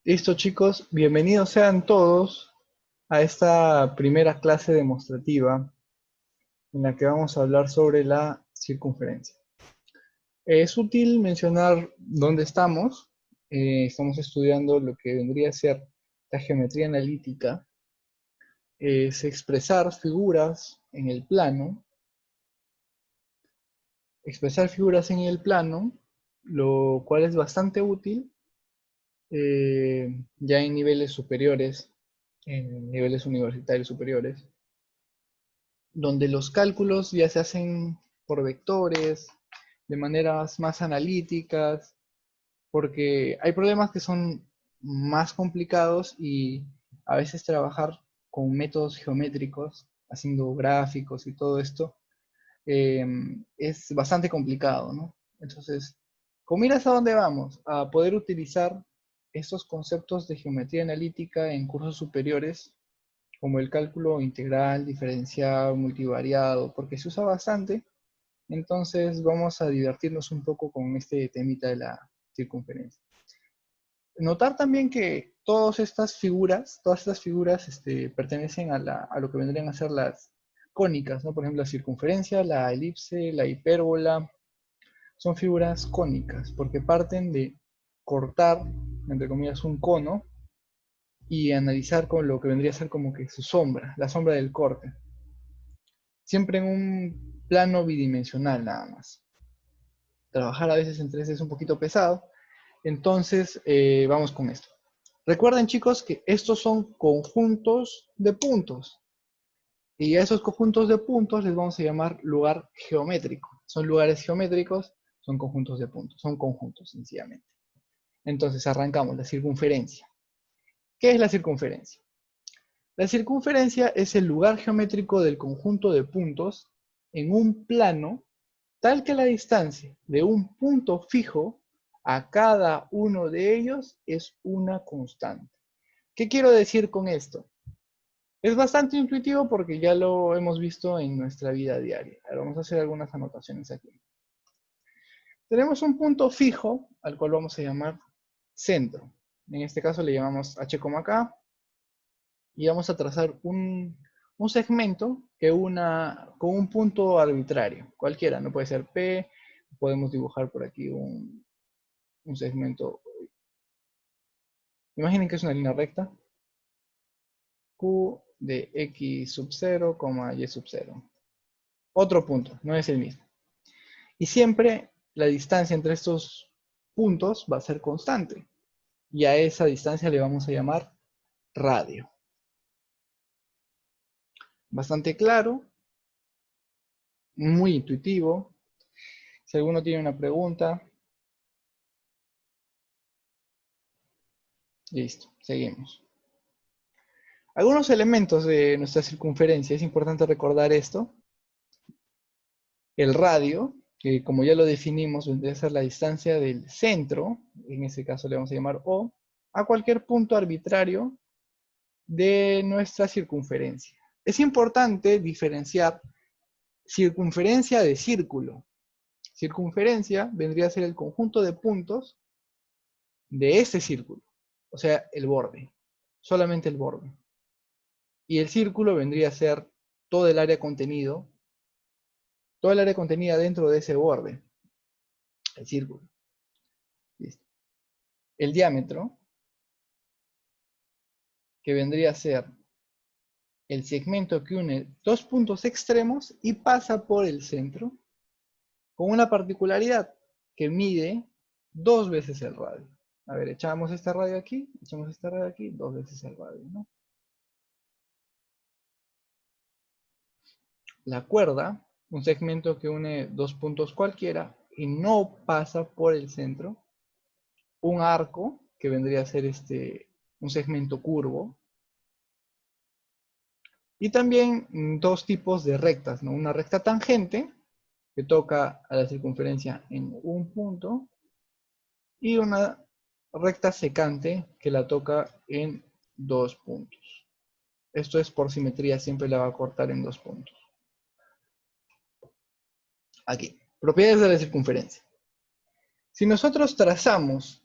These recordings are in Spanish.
Listo, chicos, bienvenidos sean todos a esta primera clase demostrativa en la que vamos a hablar sobre la circunferencia. Es útil mencionar dónde estamos. Estamos estudiando lo que vendría a ser la geometría analítica. Es expresar figuras en el plano. Expresar figuras en el plano, lo cual es bastante útil ya en niveles superiores, en niveles universitarios superiores, donde los cálculos ya se hacen por vectores, de maneras más analíticas, porque hay problemas que son más complicados y a veces trabajar con métodos geométricos, haciendo gráficos y todo esto, es bastante complicado, ¿no? Entonces, con miras a dónde vamos, a poder utilizar estos conceptos de geometría analítica en cursos superiores, como el cálculo integral, diferencial, multivariado, porque se usa bastante. Entonces vamos a divertirnos un poco con este temita de la circunferencia. Notar también que todas estas figuras pertenecen a lo que vendrían a ser las cónicas, ¿no? Por ejemplo, la circunferencia, la elipse, la hipérbola, son figuras cónicas, porque parten de cortar, entre comillas, un cono y analizar con lo que vendría a ser como que su sombra, la sombra del corte. Siempre en un plano bidimensional nada más. Trabajar a veces en 3D es un poquito pesado, entonces vamos con esto. Recuerden, chicos, que estos son conjuntos de puntos, y a esos conjuntos de puntos les vamos a llamar lugar geométrico. Son lugares geométricos, son conjuntos de puntos, son conjuntos sencillamente. Entonces arrancamos la circunferencia. ¿Qué es la circunferencia? La circunferencia es el lugar geométrico del conjunto de puntos en un plano tal que la distancia de un punto fijo a cada uno de ellos es una constante. ¿Qué quiero decir con esto? Es bastante intuitivo porque ya lo hemos visto en nuestra vida diaria. Ahora vamos a hacer algunas anotaciones aquí. Tenemos un punto fijo al cual vamos a llamar centro. En este caso le llamamos H, K, y vamos a trazar un segmento que una con un punto arbitrario, cualquiera, no puede ser P, podemos dibujar por aquí un segmento. Imaginen que es una línea recta, Q de X sub 0, Y sub 0. Otro punto, no es el mismo. Y siempre la distancia entre estos puntos va a ser constante. Y a esa distancia le vamos a llamar radio. Bastante claro, muy intuitivo. Si alguno tiene una pregunta, listo, seguimos. Algunos elementos de nuestra circunferencia, es importante recordar esto. El radio, que como ya lo definimos, vendría a ser la distancia del centro, en ese caso le vamos a llamar O, a cualquier punto arbitrario de nuestra circunferencia. Es importante diferenciar circunferencia de círculo. Circunferencia vendría a ser el conjunto de puntos de este círculo, o sea, el borde, solamente el borde. Y el círculo vendría a ser todo el área contenido, toda el área contenida dentro de ese borde, el círculo. ¿Listo? El diámetro, que vendría a ser el segmento que une dos puntos extremos y pasa por el centro, con una particularidad que mide 2 veces el radio. A ver, echamos esta radio aquí, echamos esta radio aquí, 2 veces el radio, ¿no? La cuerda, un segmento que une dos puntos cualquiera y no pasa por el centro. Un arco, que vendría a ser un segmento curvo. Y también dos tipos de rectas, ¿no? Una recta tangente, que toca a la circunferencia en un punto, y una recta secante, que la toca en 2 puntos. Esto es por simetría, siempre la va a cortar en 2 puntos. Aquí, propiedades de la circunferencia. Si nosotros trazamos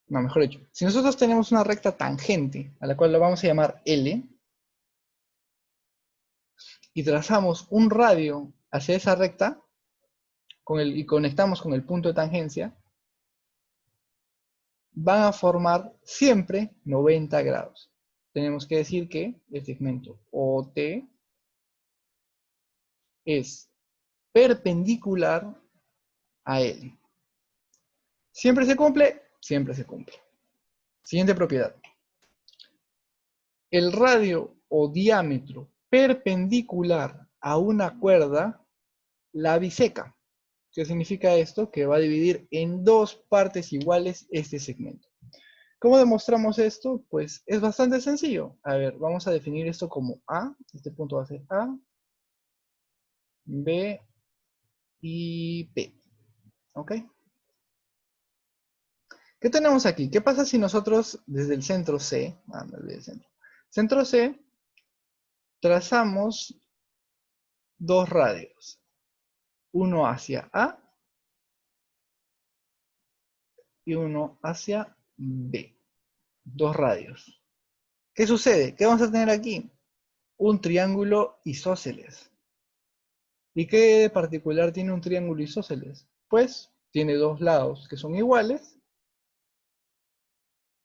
No, mejor dicho, si nosotros tenemos una recta tangente, a la cual lo vamos a llamar L, y trazamos un radio hacia esa recta, y conectamos con el punto de tangencia, van a formar siempre 90 grados. Tenemos que decir que el segmento OT es perpendicular a L. ¿Siempre se cumple? Siempre se cumple. Siguiente propiedad. El radio o diámetro perpendicular a una cuerda la biseca. ¿Qué significa esto? Que va a dividir en dos partes iguales este segmento. ¿Cómo demostramos esto? Pues es bastante sencillo. A ver, vamos a definir esto como A. Este punto va a ser A, B y P. ¿Ok? ¿Qué tenemos aquí? ¿Qué pasa si nosotros desde el centro C, me olvidé del centro, centro C, trazamos dos radios, uno hacia A y uno hacia B, dos radios? ¿Qué sucede? ¿Qué vamos a tener aquí? Un triángulo isósceles. ¿Y qué de particular tiene un triángulo isósceles? Pues tiene dos lados que son iguales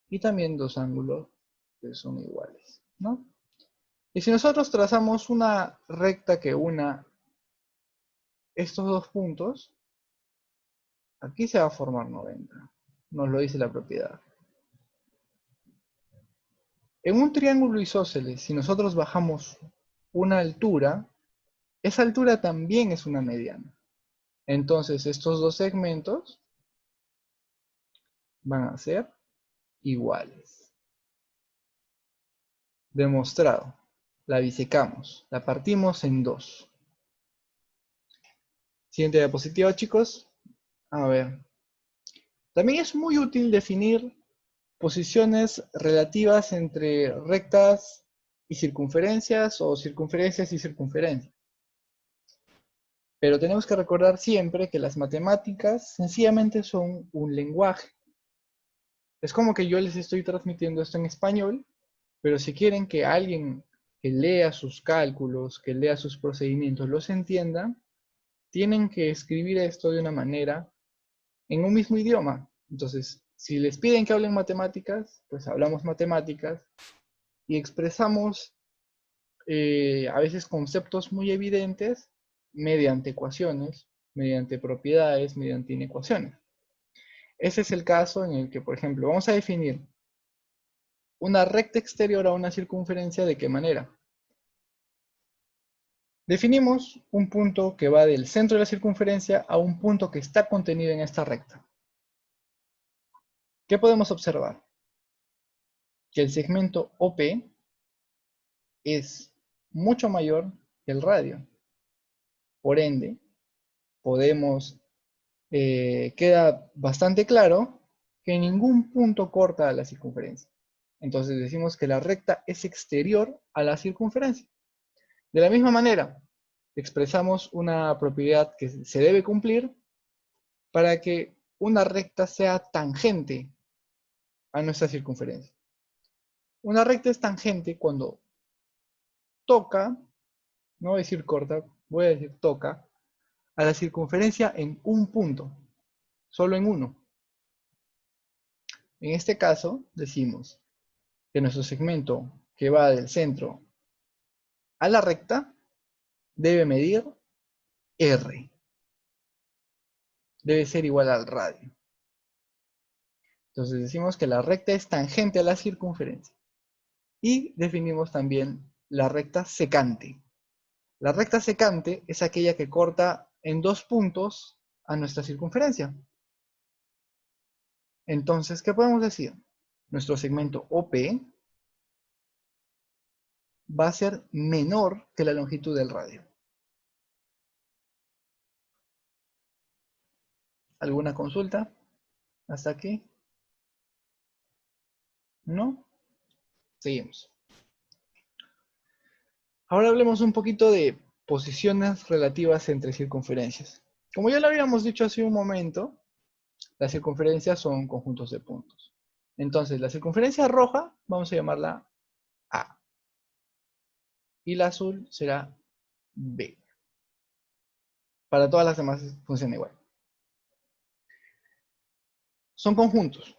y también dos ángulos que son iguales, ¿no? Y si nosotros trazamos una recta que una estos dos puntos, aquí se va a formar 90. Nos lo dice la propiedad. En un triángulo isósceles, si nosotros bajamos una altura, esa altura también es una mediana. Entonces estos dos segmentos van a ser iguales. Demostrado. La bisecamos, la partimos en dos. Siguiente diapositiva, chicos. A ver. También es muy útil definir posiciones relativas entre rectas y circunferencias o circunferencias y circunferencias. Pero tenemos que recordar siempre que las matemáticas sencillamente son un lenguaje. Es como que yo les estoy transmitiendo esto en español, pero si quieren que alguien que lea sus cálculos, que lea sus procedimientos, los entienda, tienen que escribir esto de una manera en un mismo idioma. Entonces, si les piden que hablen matemáticas, pues hablamos matemáticas y expresamos a veces conceptos muy evidentes mediante ecuaciones, mediante propiedades, mediante inecuaciones. Ese es el caso en el que, por ejemplo, vamos a definir una recta exterior a una circunferencia. ¿De qué manera? Definimos un punto que va del centro de la circunferencia a un punto que está contenido en esta recta. ¿Qué podemos observar? Que el segmento OP es mucho mayor que el radio. Por ende, queda bastante claro que ningún punto corta la circunferencia. Entonces decimos que la recta es exterior a la circunferencia. De la misma manera, expresamos una propiedad que se debe cumplir para que una recta sea tangente a nuestra circunferencia. Una recta es tangente cuando toca, no voy a decir corta, voy a decir toca, a la circunferencia en un punto, solo en uno. En este caso, decimos que nuestro segmento que va del centro a la recta debe medir R. Debe ser igual al radio. Entonces decimos que la recta es tangente a la circunferencia. Y definimos también la recta secante. La recta secante es aquella que corta en dos puntos a nuestra circunferencia. Entonces, ¿qué podemos decir? Nuestro segmento OP va a ser menor que la longitud del radio. ¿Alguna consulta? ¿Hasta aquí? ¿No? Seguimos. Ahora hablemos un poquito de posiciones relativas entre circunferencias. Como ya lo habíamos dicho hace un momento, las circunferencias son conjuntos de puntos. Entonces, la circunferencia roja vamos a llamarla A. Y la azul será B. Para todas las demás funciona igual. Son conjuntos.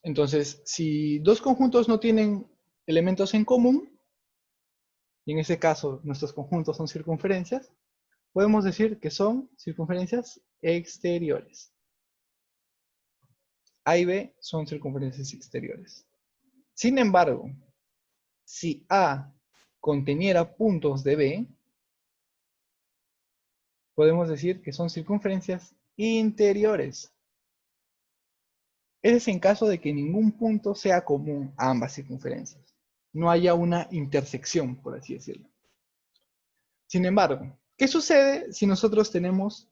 Entonces, si dos conjuntos no tienen elementos en común, y en ese caso nuestros conjuntos son circunferencias, podemos decir que son circunferencias exteriores. A y B son circunferencias exteriores. Sin embargo, si A conteniera puntos de B, podemos decir que son circunferencias interiores. Ese es en caso de que ningún punto sea común a ambas circunferencias. No haya una intersección, por así decirlo. Sin embargo, ¿qué sucede si nosotros tenemos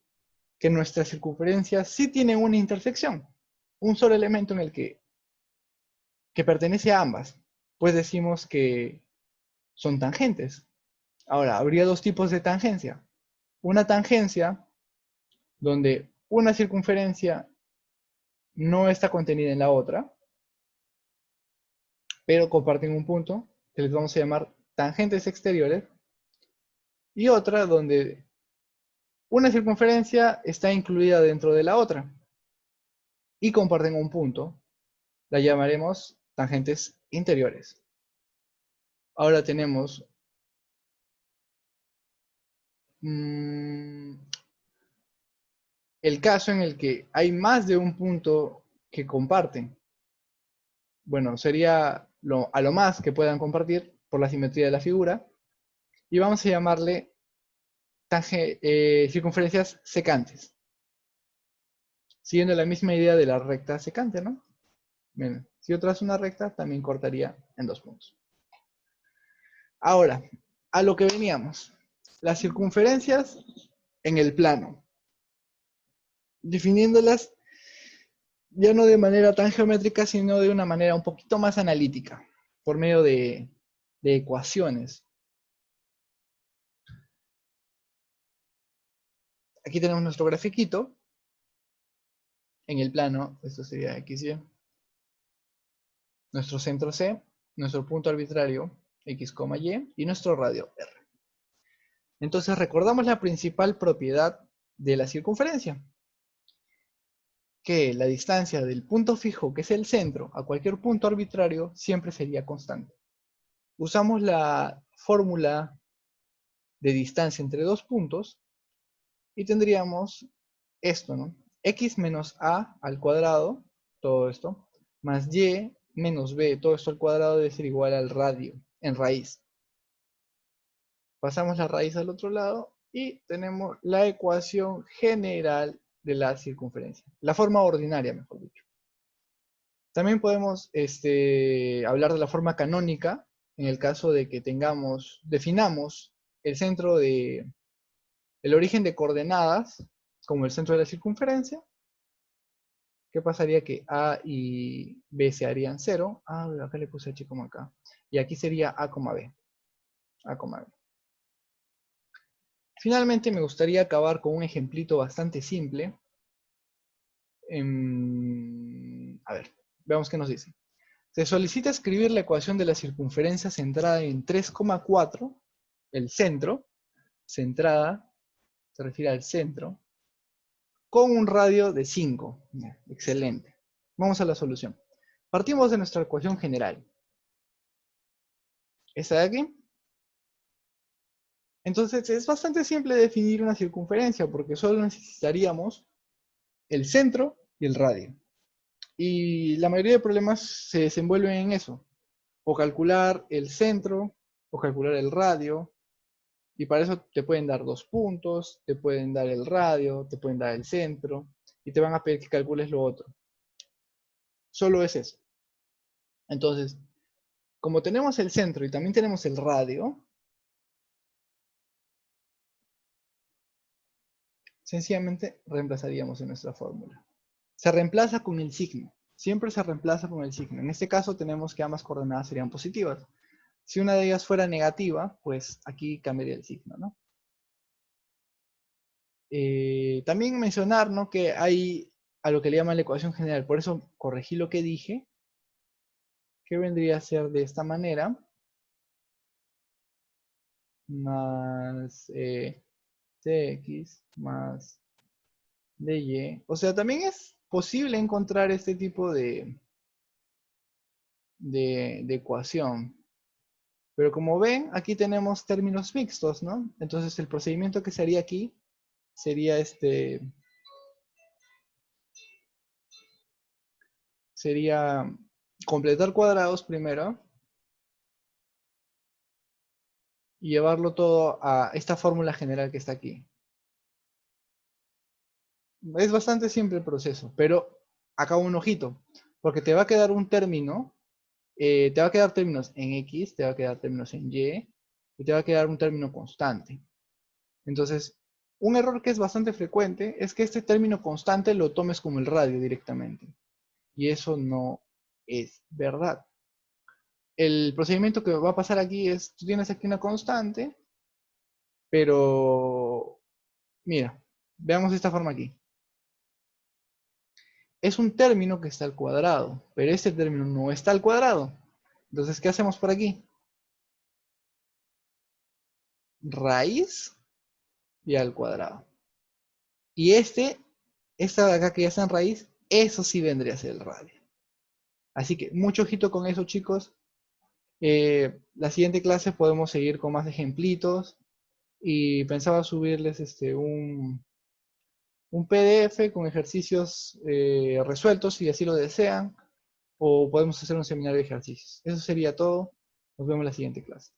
que nuestras circunferencias sí tienen una intersección? Un solo elemento en el que pertenece a ambas. Pues decimos que son tangentes. Ahora, habría dos tipos de tangencia. Una tangencia donde una circunferencia no está contenida en la otra, pero comparten un punto que les vamos a llamar tangentes exteriores, y otra donde una circunferencia está incluida dentro de la otra y comparten un punto, la llamaremos tangentes interiores. Ahora tenemos el caso en el que hay más de un punto que comparten. Bueno, sería a lo más que puedan compartir por la simetría de la figura, y vamos a llamarle circunferencias secantes, siguiendo la misma idea de la recta secante, ¿no? Bien, si yo trazo una recta, también cortaría en dos puntos. Ahora, a lo que veníamos. Las circunferencias en el plano. Definiéndolas ya no de manera tan geométrica, sino de una manera un poquito más analítica, por medio de ecuaciones. Aquí tenemos nuestro grafiquito. En el plano, esto sería X, Y. Nuestro centro C, nuestro punto arbitrario X, Y, y nuestro radio R. Entonces recordamos la principal propiedad de la circunferencia, que la distancia del punto fijo, que es el centro, a cualquier punto arbitrario, siempre sería constante. Usamos la fórmula de distancia entre dos puntos y tendríamos esto, ¿no? X menos A al cuadrado, todo esto, más Y menos B, todo esto al cuadrado debe ser igual al radio, en raíz. Pasamos la raíz al otro lado y tenemos la ecuación general de la circunferencia. La forma ordinaria, mejor dicho. También podemos hablar de la forma canónica en el caso de que definamos el centro el origen de coordenadas como el centro de la circunferencia. ¿Qué pasaría? Que A y B se harían 0. Ah, acá le puse H como acá. Y aquí sería A, B. A, B. Finalmente me gustaría acabar con un ejemplito bastante simple. A ver, veamos qué nos dice. Se solicita escribir la ecuación de la circunferencia centrada en 3,4, el centro, centrada, se refiere al centro, con un radio de 5. Excelente. Vamos a la solución. Partimos de nuestra ecuación general. ¿Esta de aquí? Entonces es bastante simple definir una circunferencia porque solo necesitaríamos el centro y el radio. Y la mayoría de problemas se desenvuelven en eso. O calcular el centro, o calcular el radio. Y para eso te pueden dar dos puntos, te pueden dar el radio, te pueden dar el centro, y te van a pedir que calcules lo otro. Solo es eso. Entonces, como tenemos el centro y también tenemos el radio, sencillamente reemplazaríamos en nuestra fórmula. Se reemplaza con el signo. Siempre se reemplaza con el signo. En este caso tenemos que ambas coordenadas serían positivas. Si una de ellas fuera negativa, pues aquí cambiaría el signo, ¿no? También mencionar, ¿no?, que hay a lo que le llaman la ecuación general. Por eso corregí lo que dije. que vendría a ser de esta manera, más dx más dy. O sea, también es posible encontrar este tipo de ecuación. Pero como ven, aquí tenemos términos mixtos, ¿no? Entonces el procedimiento que se haría aquí sería sería completar cuadrados primero y llevarlo todo a esta fórmula general que está aquí. Es bastante simple el proceso, pero acá un ojito, porque te va a quedar un término, te va a quedar términos en X, te va a quedar términos en Y, y te va a quedar un término constante. Entonces, un error que es bastante frecuente es que este término constante lo tomes como el radio directamente. Y eso no es verdad. El procedimiento que va a pasar aquí es, tú tienes aquí una constante, pero mira, veamos esta forma aquí. Es un término que está al cuadrado, pero este término no está al cuadrado. Entonces, ¿qué hacemos por aquí? Raíz y al cuadrado. Y esta de acá que ya está en raíz, eso sí vendría a ser el radio. Así que mucho ojito con eso, chicos. La siguiente clase podemos seguir con más ejemplitos y pensaba subirles un PDF con ejercicios resueltos si así lo desean, o podemos hacer un seminario de ejercicios. Eso sería todo. Nos vemos en la siguiente clase.